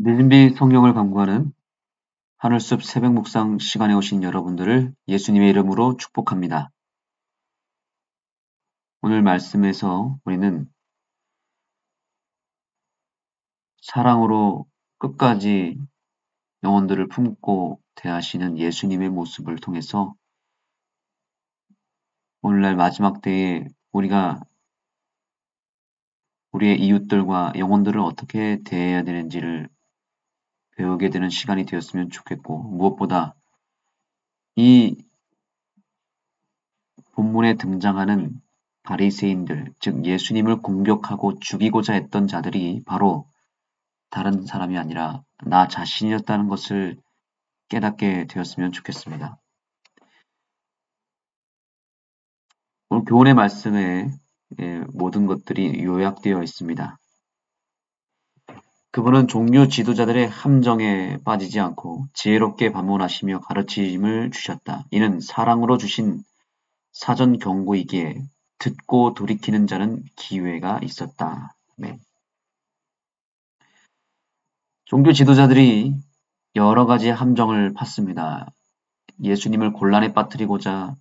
늦은비 성경을 강구하는 하늘숲 새벽 묵상 시간에 오신 여러분들을 예수님의 이름으로 축복합니다. 오늘 말씀에서 우리는 사랑으로 끝까지 영혼들을 품고 대하시는 예수님의 모습을 통해서 오늘날 마지막 때에 우리가 우리의 이웃들과 영혼들을 어떻게 대해야 되는지를 배우게 되는 시간이 되었으면 좋겠고, 무엇보다 이 본문에 등장하는 바리새인들, 즉 예수님을 공격하고 죽이고자 했던 자들이 바로 다른 사람이 아니라 나 자신이었다는 것을 깨닫게 되었으면 좋겠습니다. 오늘 교훈의 말씀에 모든 것들이 요약되어 있습니다. 그분은 종교 지도자들의 함정에 빠지지 않고 지혜롭게 반문하시며 가르침을 주셨다. 이는 사랑으로 주신 사전 경고이기에 듣고 돌이키는 자는 기회가 있었다. 네. 종교 지도자들이 여러 가지 함정을 팠습니다. 예수님을 곤란에 빠뜨리고자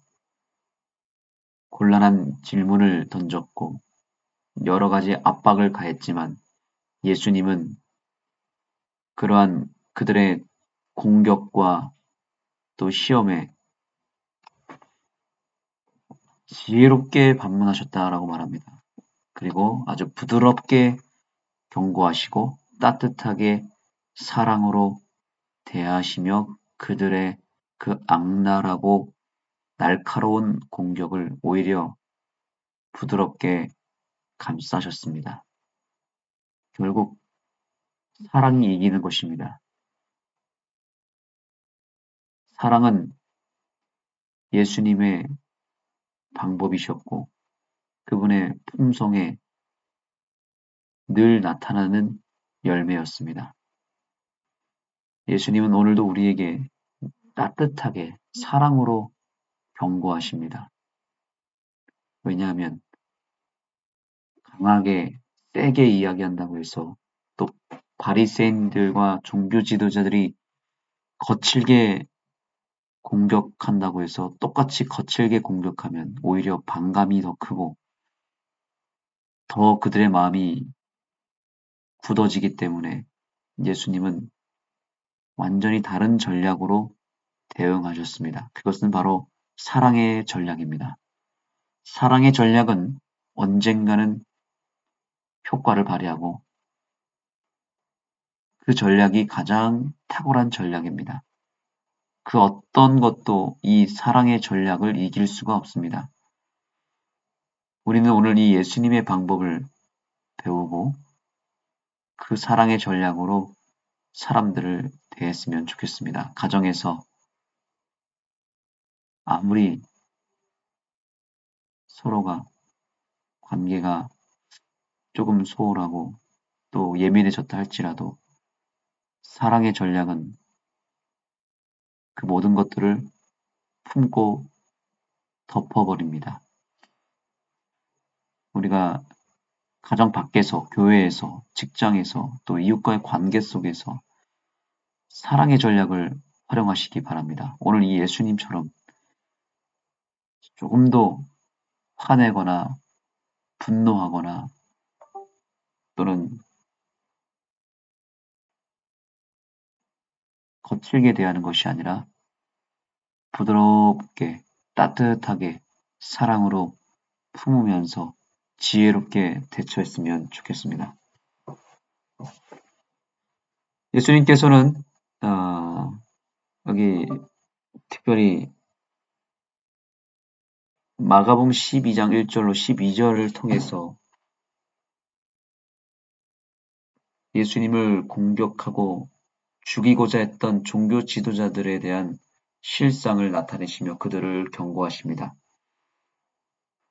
곤란한 질문을 던졌고 여러 가지 압박을 가했지만 예수님은 그러한 그들의 공격과 또 시험에 지혜롭게 반문하셨다라고 말합니다. 그리고 아주 부드럽게 경고하시고 따뜻하게 사랑으로 대하시며 그들의 그 악랄하고 날카로운 공격을 오히려 부드럽게 감싸셨습니다. 결국 사랑이 이기는 것입니다. 사랑은 예수님의 방법이셨고 그분의 품성에 늘 나타나는 열매였습니다. 예수님은 오늘도 우리에게 따뜻하게 사랑으로 경고하십니다. 왜냐하면 강하게 세게 이야기한다고 해서 또 바리새인들과 종교 지도자들이 거칠게 공격한다고 해서 똑같이 거칠게 공격하면 오히려 반감이 더 크고 더 그들의 마음이 굳어지기 때문에 예수님은 완전히 다른 전략으로 대응하셨습니다. 그것은 바로 사랑의 전략입니다. 사랑의 전략은 언젠가는 효과를 발휘하고 그 전략이 가장 탁월한 전략입니다. 그 어떤 것도 이 사랑의 전략을 이길 수가 없습니다. 우리는 오늘 이 예수님의 방법을 배우고 그 사랑의 전략으로 사람들을 대했으면 좋겠습니다. 가정에서 아무리 서로가 관계가 조금 소홀하고 또 예민해졌다 할지라도 사랑의 전략은 그 모든 것들을 품고 덮어버립니다. 우리가 가정 밖에서, 교회에서, 직장에서, 또 이웃과의 관계 속에서 사랑의 전략을 활용하시기 바랍니다. 오늘 이 예수님처럼 조금도 화내거나 분노하거나 또는 거칠게 대하는 것이 아니라 부드럽게 따뜻하게 사랑으로 품으면서 지혜롭게 대처했으면 좋겠습니다. 예수님께서는 여기 특별히 마가복음 12장 1절로 12절을 통해서 예수님을 공격하고 죽이고자 했던 종교 지도자들에 대한 실상을 나타내시며 그들을 경고하십니다.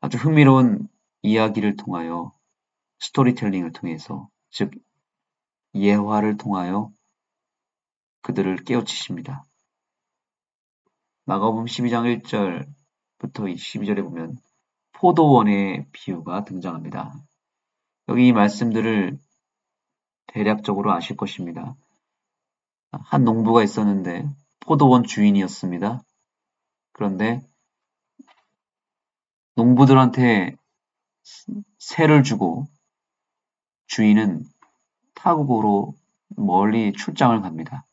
아주 흥미로운 이야기를 통하여 스토리텔링을 통해서 즉 예화를 통하여 그들을 깨우치십니다. 마가복음 12장 1절부터 12절에 보면 포도원의 비유가 등장합니다. 여기 이 말씀들을 대략적으로 아실 것입니다. 한 농부가 있었는데 포도원 주인이었습니다. 그런데 농부들한테 세를 주고 주인은 타국으로 멀리 출장을 갑니다.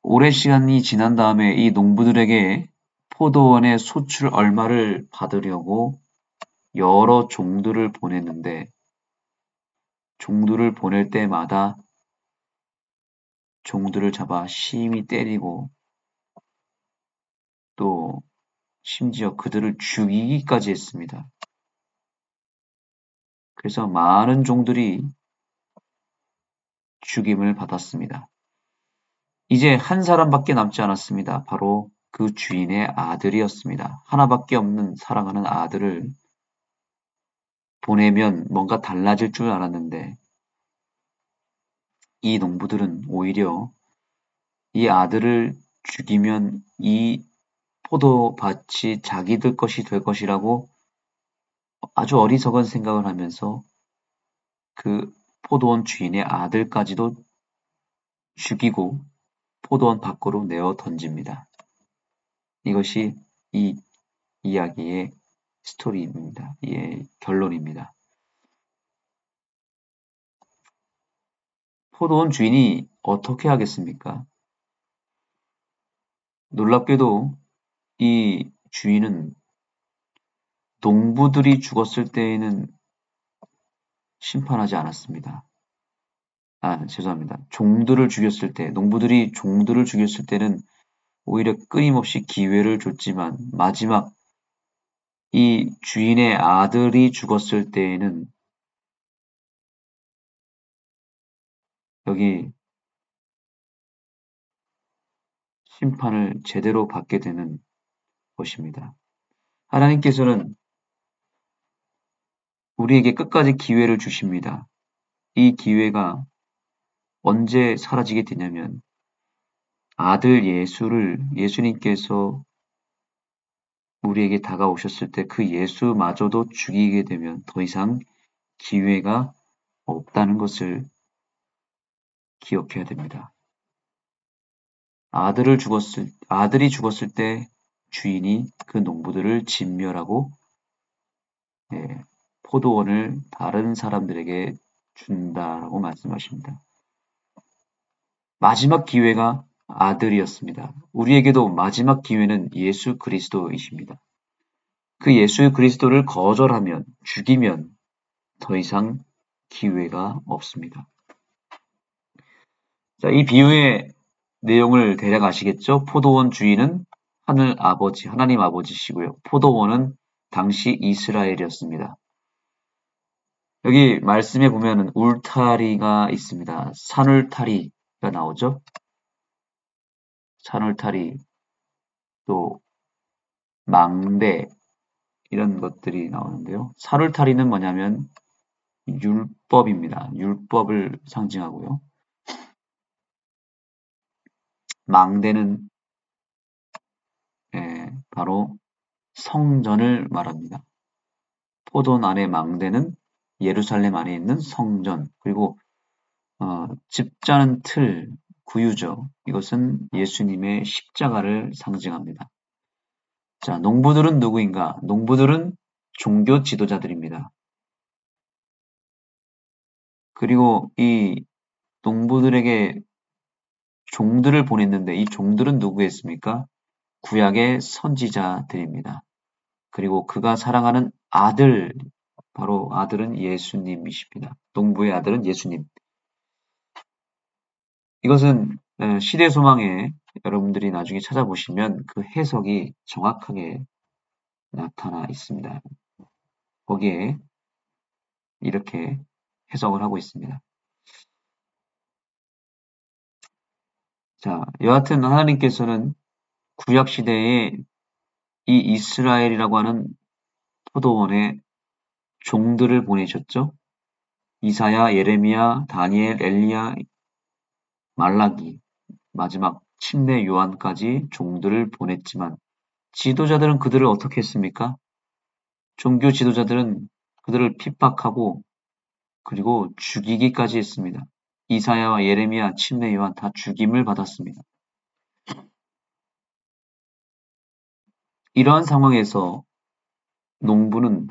오랜 시간이 지난 다음에 이 농부들에게 포도원의 소출 얼마를 받으려고 여러 종들을 보냈는데 종들을 보낼 때마다 종들을 잡아 심히 때리고 또 심지어 그들을 죽이기까지 했습니다. 그래서 많은 종들이 죽임을 받았습니다. 이제 한 사람밖에 남지 않았습니다. 바로 그 주인의 아들이었습니다. 하나밖에 없는 사랑하는 아들을 보내면 뭔가 달라질 줄 알았는데 이 농부들은 오히려 이 아들을 죽이면 이 포도밭이 자기들 것이 될 것이라고 아주 어리석은 생각을 하면서 그 포도원 주인의 아들까지도 죽이고 포도원 밖으로 내어 던집니다. 이것이 이 이야기의 스토리입니다. 이 결론입니다. 포도원 주인이 어떻게 하겠습니까? 놀랍게도 이 주인은 농부들이 죽었을 때에는 심판하지 않았습니다. 죄송합니다. 종들을 죽였을 때, 농부들이 종들을 죽였을 때는 오히려 끊임없이 기회를 줬지만 마지막 이 주인의 아들이 죽었을 때에는 여기 심판을 제대로 받게 되는 것입니다. 하나님께서는 우리에게 끝까지 기회를 주십니다. 이 기회가 언제 사라지게 되냐면 아들 예수님께서 우리에게 다가오셨을 때 그 예수마저도 죽이게 되면 더 이상 기회가 없다는 것을 기억해야 됩니다. 아들이 죽었을 때 주인이 그 농부들을 진멸하고 예, 포도원을 다른 사람들에게 준다라고 말씀하십니다. 마지막 기회가 아들이었습니다. 우리에게도 마지막 기회는 예수 그리스도이십니다. 그 예수 그리스도를 거절하면, 죽이면 더 이상 기회가 없습니다. 자, 이 비유의 내용을 대략 아시겠죠? 포도원 주인은 하나님 아버지시고요. 포도원은 당시 이스라엘이었습니다. 여기 말씀에 보면은 울타리가 있습니다. 산울타리가 나오죠? 산울타리, 또 망대 이런 것들이 나오는데요. 산울타리는 뭐냐면 율법입니다. 율법을 상징하고요. 망대는 바로 성전을 말합니다. 포도원 안의 망대는 예루살렘 안에 있는 성전, 그리고 집자는 틀, 구유죠. 이것은 예수님의 십자가를 상징합니다. 자, 농부들은 누구인가? 농부들은 종교 지도자들입니다. 그리고 이 농부들에게 종들을 보냈는데 이 종들은 누구였습니까? 구약의 선지자들입니다. 그리고 그가 사랑하는 아들, 바로 아들은 예수님이십니다. 농부의 아들은 예수님. 이것은 시대 소망에 여러분들이 나중에 찾아보시면 그 해석이 정확하게 나타나 있습니다. 거기에 이렇게 해석을 하고 있습니다. 자, 여하튼 하나님께서는 구약 시대에 이 이스라엘이라고 하는 포도원에 종들을 보내셨죠. 이사야, 예레미야, 다니엘, 엘리야, 말라기, 마지막 침례 요한까지 종들을 보냈지만 지도자들은 그들을 어떻게 했습니까? 종교 지도자들은 그들을 핍박하고 그리고 죽이기까지 했습니다. 이사야와 예레미야, 침례 요한 다 죽임을 받았습니다. 이러한 상황에서 농부는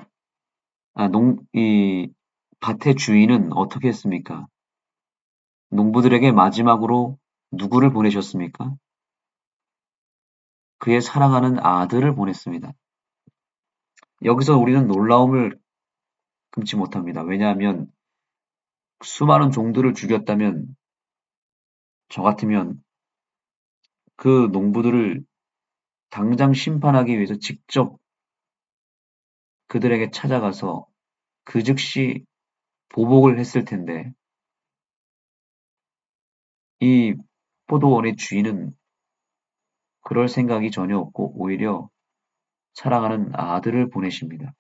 이 밭의 주인은 어떻게 했습니까? 농부들에게 마지막으로 누구를 보내셨습니까? 그의 사랑하는 아들을 보냈습니다. 여기서 우리는 놀라움을 금치 못합니다. 왜냐하면 수많은 종들을 죽였다면 저 같으면 그 농부들을 당장 심판하기 위해서 직접 그들에게 찾아가서 그 즉시 보복을 했을 텐데 이 포도원의 주인은 그럴 생각이 전혀 없고 오히려 사랑하는 아들을 보내십니다.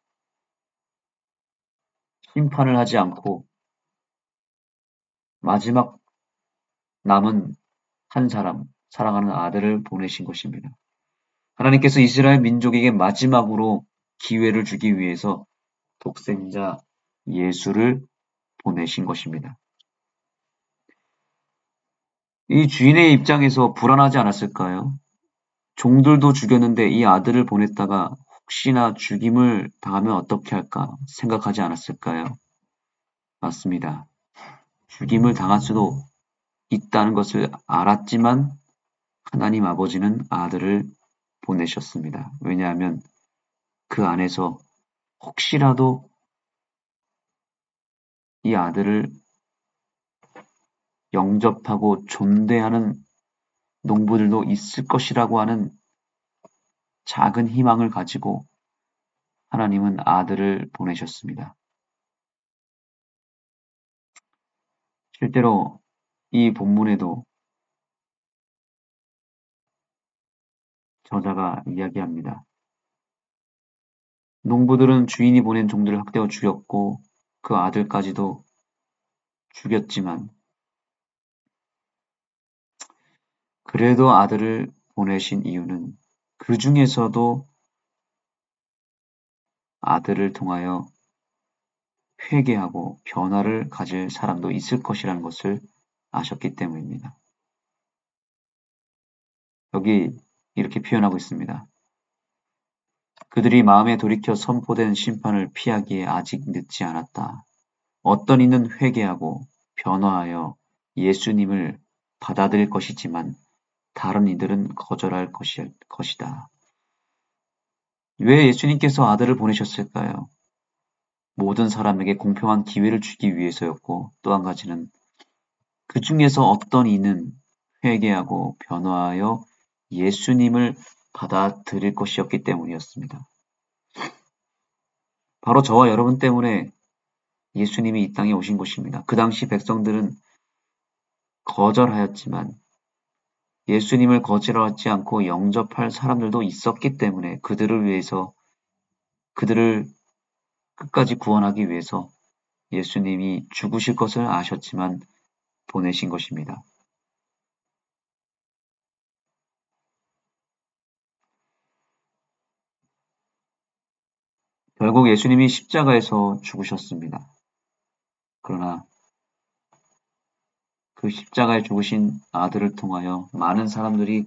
심판을 하지 않고 마지막 남은 한 사람, 사랑하는 아들을 보내신 것입니다. 하나님께서 이스라엘 민족에게 마지막으로 기회를 주기 위해서 독생자 예수를 보내신 것입니다. 이 주인의 입장에서 불안하지 않았을까요? 종들도 죽였는데 이 아들을 보냈다가 혹시나 죽임을 당하면 어떻게 할까 생각하지 않았을까요? 맞습니다. 죽임을 당할 수도 있다는 것을 알았지만 하나님 아버지는 아들을 보내셨습니다. 왜냐하면 그 안에서 혹시라도 이 아들을 영접하고 존대하는 농부들도 있을 것이라고 하는 작은 희망을 가지고 하나님은 아들을 보내셨습니다. 실제로 이 본문에도 저자가 이야기합니다. 농부들은 주인이 보낸 종들을 학대하고 죽였고 그 아들까지도 죽였지만 그래도 아들을 보내신 이유는 그 중에서도 아들을 통하여 회개하고 변화를 가질 사람도 있을 것이라는 것을 아셨기 때문입니다. 여기 이렇게 표현하고 있습니다. 그들이 마음에 돌이켜 선포된 심판을 피하기에 아직 늦지 않았다. 어떤 이는 회개하고 변화하여 예수님을 받아들일 것이지만 다른 이들은 거절할 것이다. 왜 예수님께서 아들을 보내셨을까요? 모든 사람에게 공평한 기회를 주기 위해서였고 또 한 가지는 그 중에서 어떤 이는 회개하고 변화하여 예수님을 받아들일 것이었기 때문이었습니다. 바로 저와 여러분 때문에 예수님이 이 땅에 오신 것입니다. 그 당시 백성들은 거절하였지만 예수님을 거절하지 않고 영접할 사람들도 있었기 때문에 그들을 위해서 그들을 끝까지 구원하기 위해서 예수님이 죽으실 것을 아셨지만 보내신 것입니다. 결국 예수님이 십자가에서 죽으셨습니다. 그러나 그 십자가에 죽으신 아들을 통하여 많은 사람들이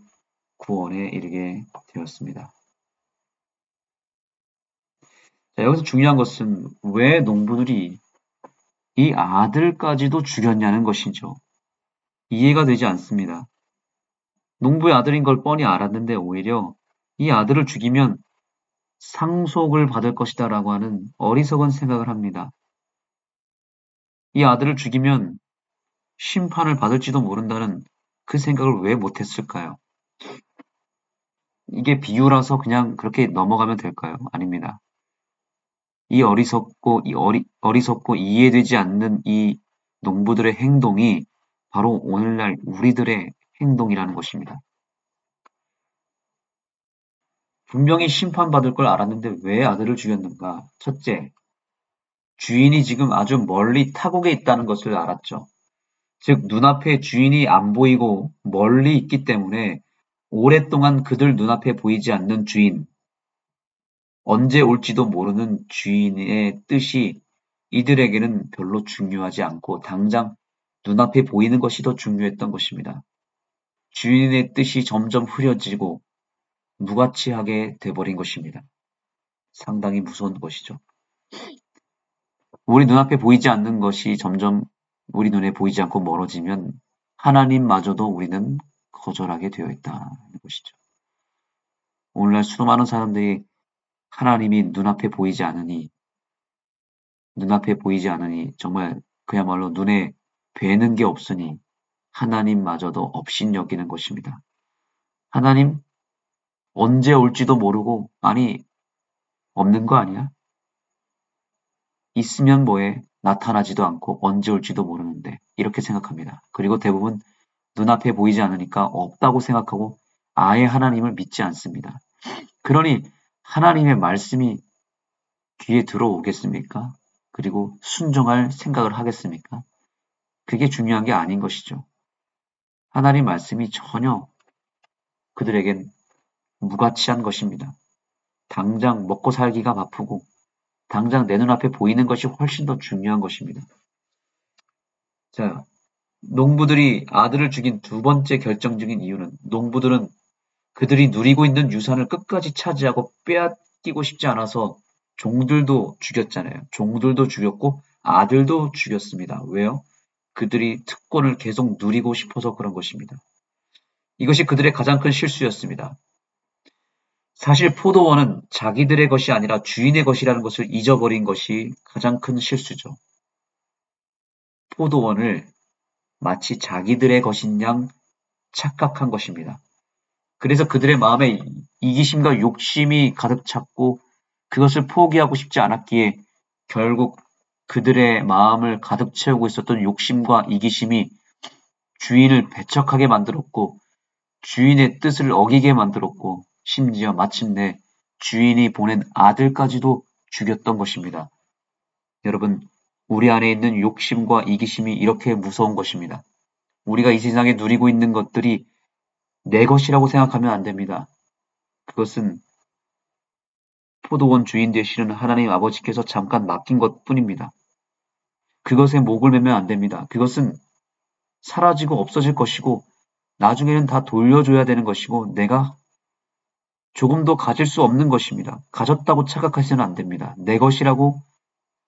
구원에 이르게 되었습니다. 자, 여기서 중요한 것은 왜 농부들이 이 아들까지도 죽였냐는 것이죠. 이해가 되지 않습니다. 농부의 아들인 걸 뻔히 알았는데 오히려 이 아들을 죽이면 상속을 받을 것이다 라고 하는 어리석은 생각을 합니다. 이 아들을 죽이면 심판을 받을지도 모른다는 그 생각을 왜 못했을까요? 이게 비유라서 그냥 그렇게 넘어가면 될까요? 아닙니다. 이 어리석고 이해되지 않는 이 농부들의 행동이 바로 오늘날 우리들의 행동이라는 것입니다. 분명히 심판받을 걸 알았는데 왜 아들을 죽였는가? 첫째, 주인이 지금 아주 멀리 타국에 있다는 것을 알았죠. 즉, 눈앞에 주인이 안 보이고 멀리 있기 때문에 오랫동안 그들 눈앞에 보이지 않는 주인, 언제 올지도 모르는 주인의 뜻이 이들에게는 별로 중요하지 않고 당장 눈앞에 보이는 것이 더 중요했던 것입니다. 주인의 뜻이 점점 흐려지고 무가치하게 돼버린 것입니다. 상당히 무서운 것이죠. 우리 눈앞에 보이지 않는 것이 점점 우리 눈에 보이지 않고 멀어지면 하나님마저도 우리는 거절하게 되어 있다는 것이죠. 오늘날 수많은 사람들이 하나님이 눈앞에 보이지 않으니 정말 그야말로 눈에 뵈는 게 없으니 하나님마저도 업신여기는 것입니다. 하나님 언제 올지도 모르고 아니 없는 거 아니야? 있으면 뭐해? 나타나지도 않고 언제 올지도 모르는데 이렇게 생각합니다. 그리고 대부분 눈앞에 보이지 않으니까 없다고 생각하고 아예 하나님을 믿지 않습니다. 그러니 하나님의 말씀이 귀에 들어오겠습니까? 그리고 순종할 생각을 하겠습니까? 그게 중요한 게 아닌 것이죠. 하나님 말씀이 전혀 그들에겐 무가치한 것입니다. 당장 먹고 살기가 바쁘고 당장 내 눈앞에 보이는 것이 훨씬 더 중요한 것입니다. 자, 농부들이 아들을 죽인 두 번째 결정적인 이유는 농부들은 그들이 누리고 있는 유산을 끝까지 차지하고 빼앗기고 싶지 않아서 종들도 죽였잖아요. 종들도 죽였고 아들도 죽였습니다. 왜요? 그들이 특권을 계속 누리고 싶어서 그런 것입니다. 이것이 그들의 가장 큰 실수였습니다. 사실 포도원은 자기들의 것이 아니라 주인의 것이라는 것을 잊어버린 것이 가장 큰 실수죠. 포도원을 마치 자기들의 것인 양 착각한 것입니다. 그래서 그들의 마음에 이기심과 욕심이 가득 찼고 그것을 포기하고 싶지 않았기에 결국 그들의 마음을 가득 채우고 있었던 욕심과 이기심이 주인을 배척하게 만들었고 주인의 뜻을 어기게 만들었고 심지어 마침내 주인이 보낸 아들까지도 죽였던 것입니다. 여러분, 우리 안에 있는 욕심과 이기심이 이렇게 무서운 것입니다. 우리가 이 세상에 누리고 있는 것들이 내 것이라고 생각하면 안 됩니다. 그것은 포도원 주인 되시는 하나님 아버지께서 잠깐 맡긴 것 뿐입니다. 그것에 목을 매면 안 됩니다. 그것은 사라지고 없어질 것이고 나중에는 다 돌려줘야 되는 것이고 내가 조금도 가질 수 없는 것입니다. 가졌다고 착각하시면 안 됩니다. 내 것이라고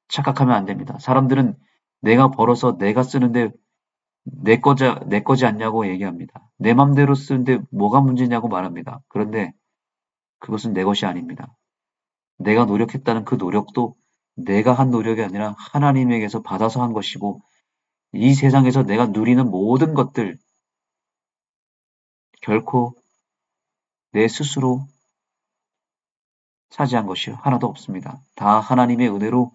착각하면 안 됩니다. 사람들은 내가 벌어서 내가 쓰는데 내 거지 않냐고 얘기합니다. 내 맘대로 쓰는데 뭐가 문제냐고 말합니다. 그런데 그것은 내 것이 아닙니다. 내가 노력했다는 그 노력도 내가 한 노력이 아니라 하나님에게서 받아서 한 것이고 이 세상에서 내가 누리는 모든 것들 결코 내 스스로 차지한 것이 하나도 없습니다. 다 하나님의 은혜로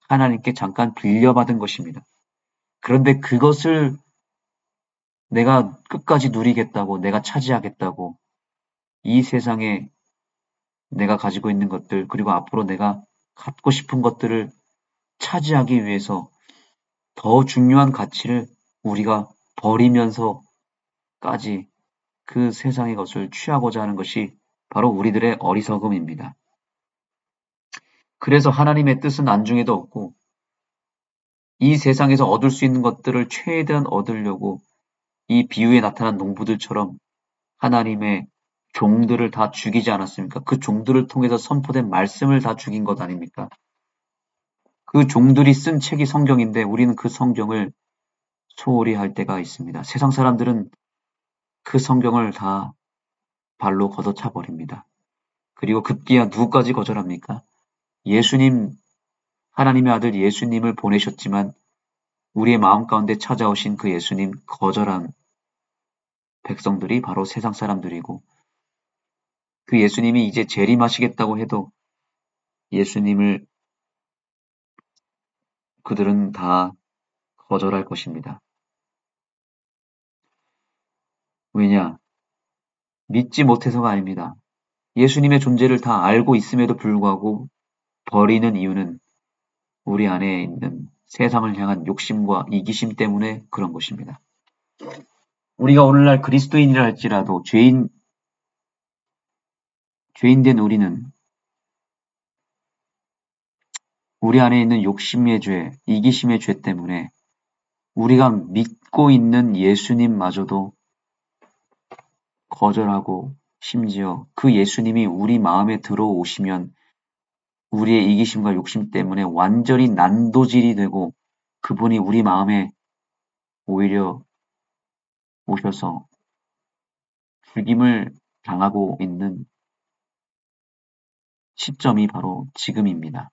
하나님께 잠깐 빌려받은 것입니다. 그런데 그것을 내가 끝까지 누리겠다고, 내가 차지하겠다고, 이 세상에 내가 가지고 있는 것들, 그리고 앞으로 내가 갖고 싶은 것들을 차지하기 위해서 더 중요한 가치를 우리가 버리면서까지 그 세상의 것을 취하고자 하는 것이 바로 우리들의 어리석음입니다. 그래서 하나님의 뜻은 안중에도 없고 이 세상에서 얻을 수 있는 것들을 최대한 얻으려고 이 비유에 나타난 농부들처럼 하나님의 종들을 다 죽이지 않았습니까? 그 종들을 통해서 선포된 말씀을 다 죽인 것 아닙니까? 그 종들이 쓴 책이 성경인데 우리는 그 성경을 소홀히 할 때가 있습니다. 세상 사람들은 그 성경을 다 발로 걷어차 버립니다. 그리고 급기야 누구까지 거절합니까? 예수님, 하나님의 아들 예수님을 보내셨지만 우리의 마음 가운데 찾아오신 그 예수님 거절한 백성들이 바로 세상 사람들이고 그 예수님이 이제 재림하시겠다고 해도 예수님을 그들은 다 거절할 것입니다. 왜냐? 믿지 못해서가 아닙니다. 예수님의 존재를 다 알고 있음에도 불구하고 버리는 이유는 우리 안에 있는 세상을 향한 욕심과 이기심 때문에 그런 것입니다. 우리가 오늘날 그리스도인이라 할지라도 죄인된 우리는 우리 안에 있는 욕심의 죄, 이기심의 죄 때문에 우리가 믿고 있는 예수님마저도 거절하고 심지어 그 예수님이 우리 마음에 들어오시면 우리의 이기심과 욕심 때문에 완전히 난도질이 되고 그분이 우리 마음에 오히려 오셔서 죽임을 당하고 있는 시점이 바로 지금입니다.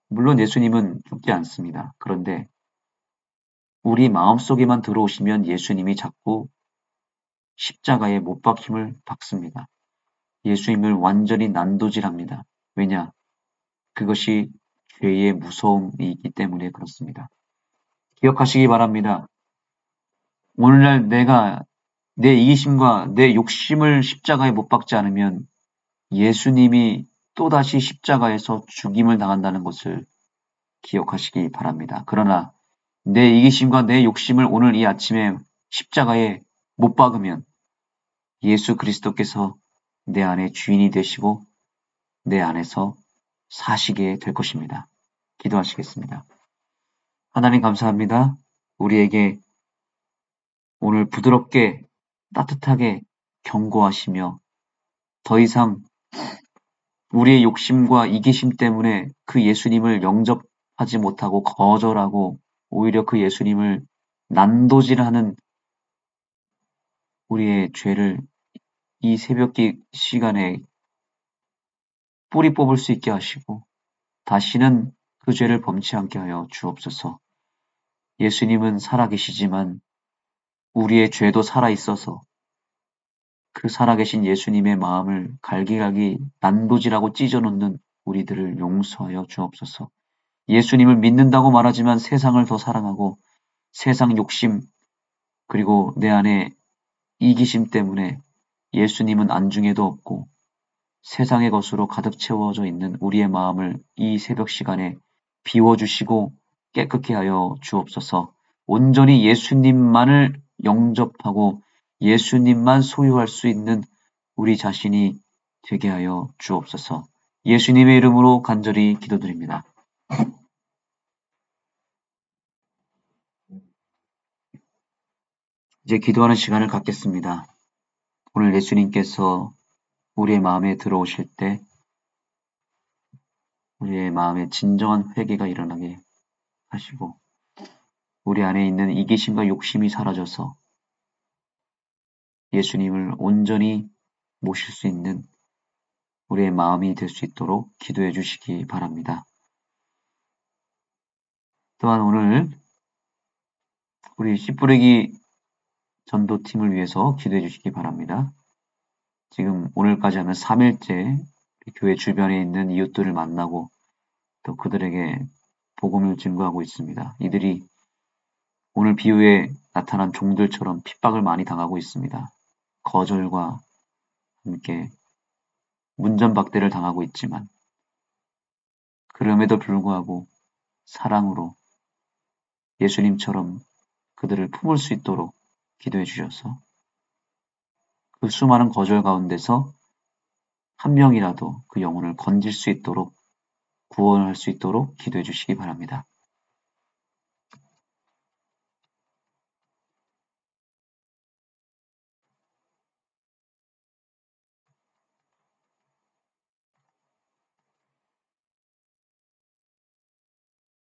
물론 예수님은 죽지 않습니다. 그런데 우리 마음속에만 들어오시면 예수님이 자꾸 십자가에 못 박힘을 받습니다. 예수님을 완전히 난도질합니다. 왜냐? 그것이 죄의 무서움이기 때문에 그렇습니다. 기억하시기 바랍니다. 오늘날 내가 내 이기심과 내 욕심을 십자가에 못 박지 않으면 예수님이 또다시 십자가에서 죽임을 당한다는 것을 기억하시기 바랍니다. 그러나 내 이기심과 내 욕심을 오늘 이 아침에 십자가에 못 박으면 예수 그리스도께서 내 안에 주인이 되시고 내 안에서 사시게 될 것입니다. 기도하시겠습니다. 하나님 감사합니다. 우리에게 오늘 부드럽게 따뜻하게 경고하시며 더 이상 우리의 욕심과 이기심 때문에 그 예수님을 영접하지 못하고 거절하고 오히려 그 예수님을 난도질하는 우리의 죄를 이 새벽기 시간에 뿌리 뽑을 수 있게 하시고 다시는 그 죄를 범치 않게 하여 주옵소서. 예수님은 살아계시지만 우리의 죄도 살아있어서 그 살아계신 예수님의 마음을 갈기갈기 난도질하고 찢어놓는 우리들을 용서하여 주옵소서. 예수님을 믿는다고 말하지만 세상을 더 사랑하고 세상 욕심 그리고 내 안에 이기심 때문에 예수님은 안중에도 없고 세상의 것으로 가득 채워져 있는 우리의 마음을 이 새벽 시간에 비워주시고 깨끗게 하여 주옵소서. 온전히 예수님만을 영접하고 예수님만 소유할 수 있는 우리 자신이 되게 하여 주옵소서. 예수님의 이름으로 간절히 기도드립니다. 이제 기도하는 시간을 갖겠습니다. 오늘 예수님께서 우리의 마음에 들어오실 때 우리의 마음에 진정한 회개가 일어나게 하시고 우리 안에 있는 이기심과 욕심이 사라져서 예수님을 온전히 모실 수 있는 우리의 마음이 될 수 있도록 기도해 주시기 바랍니다. 또한 오늘 우리 씨 뿌리기 전도팀을 위해서 기도해 주시기 바랍니다. 지금 오늘까지 하면 3일째 교회 주변에 있는 이웃들을 만나고 또 그들에게 복음을 증거하고 있습니다. 이들이 오늘 비유에 나타난 종들처럼 핍박을 많이 당하고 있습니다. 거절과 함께 문전박대를 당하고 있지만 그럼에도 불구하고 사랑으로 예수님처럼 그들을 품을 수 있도록 기도해 주셔서 그 수많은 거절 가운데서 한 명이라도 그 영혼을 건질 수 있도록 구원할 수 있도록 기도해 주시기 바랍니다.